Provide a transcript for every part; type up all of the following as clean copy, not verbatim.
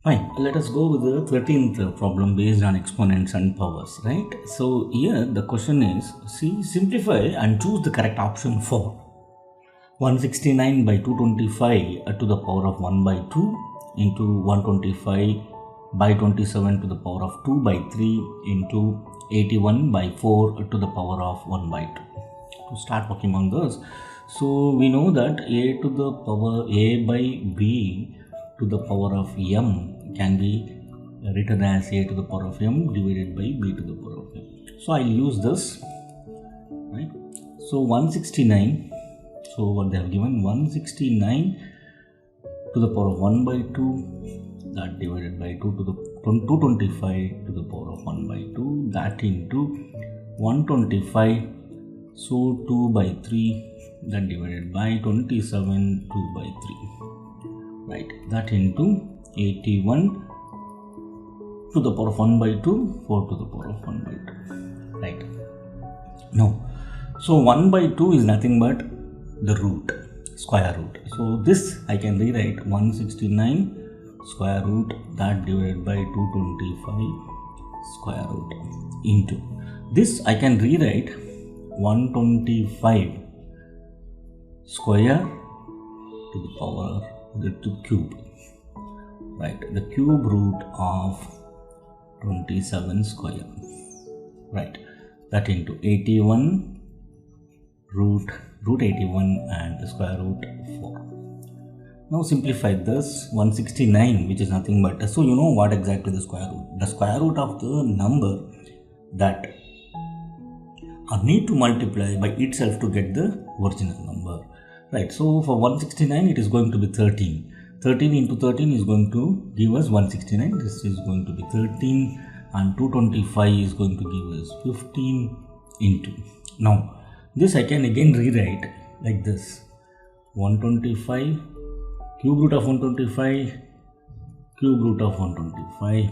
Fine, let us go with the 13th problem based on exponents and powers, right? So here the question is, simplify and choose the correct option for 169 by 225 to the power of 1 by 2 into 125 by 27 to the power of 2 by 3 into 81 by 4 to the power of 1 by 2. To start working on this, so we know that a to the power a by b to the power of m can be written as a to the power of m divided by b to the power of m. So I'll use this, right? So 169, so what they have given, 169 to the power of 1 by 2, that divided by 2 to the 225 to the power of 1 by 2, that into 125, so 2 by 3, that divided by 27, 2 by 3. Right, that into 81 to the power of 1 by 2, 4 to the power of 1 by 2. Right. Now, so 1 by 2 is nothing but the root, square root. So this I can rewrite 169 square root, that divided by 225 square root into this I can rewrite 125 square to the power to cube, right? The cube root of 27 square, right? That into 81 root 81 and the square root 4. Now simplify this 169, which is nothing but, so you know what exactly the square root? The square root of the number that I need to multiply by itself to get the original number. Right, so for 169 it is going to be 13. 13 into 13 is going to give us 169. This is going to be 13 and 225 is going to give us 15 into. Now, this I can again rewrite like this. 125, cube root of 125, cube root of 125,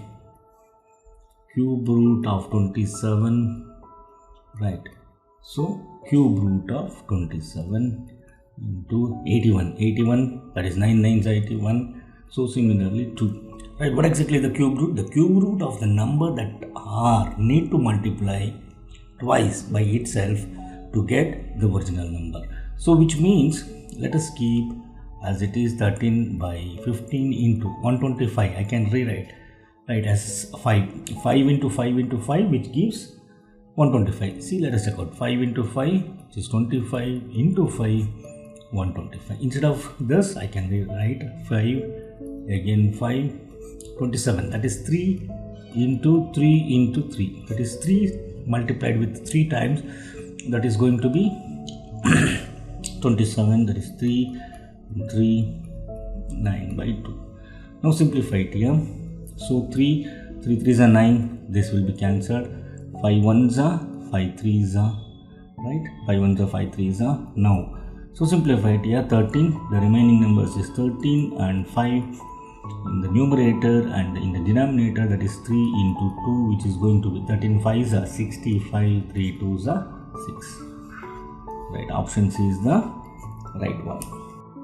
cube root of 27, right. So, cube root of 27 into 81, that is 9 9s 81, so similarly 2, right? What exactly the cube root? The cube root of the number that r need to multiply twice by itself to get the original number. So which means, let us keep as it is 13 by 15 into 125, I can rewrite, right, as 5 into 5 into 5, which gives 125. See, let us check out 5 into 5, which is 25 into 5, 125. Instead of this, I can rewrite 5, again 5, 27. That is 3 into 3 into 3. That is 3 multiplied with 3 times. That is going to be 27. That is 3, 9 by 2. Now simplify it here. So 3 3s are 9. This will be cancelled. 5 1s are 5 3s are, right? 5 1s are 5 3s are. Now, so simplify it here, 13, the remaining numbers is 13 and 5 in the numerator, and in the denominator, that is 3 into 2, which is going to be 13 5s are 65, 3 2s are 6. Right, option C is the right one.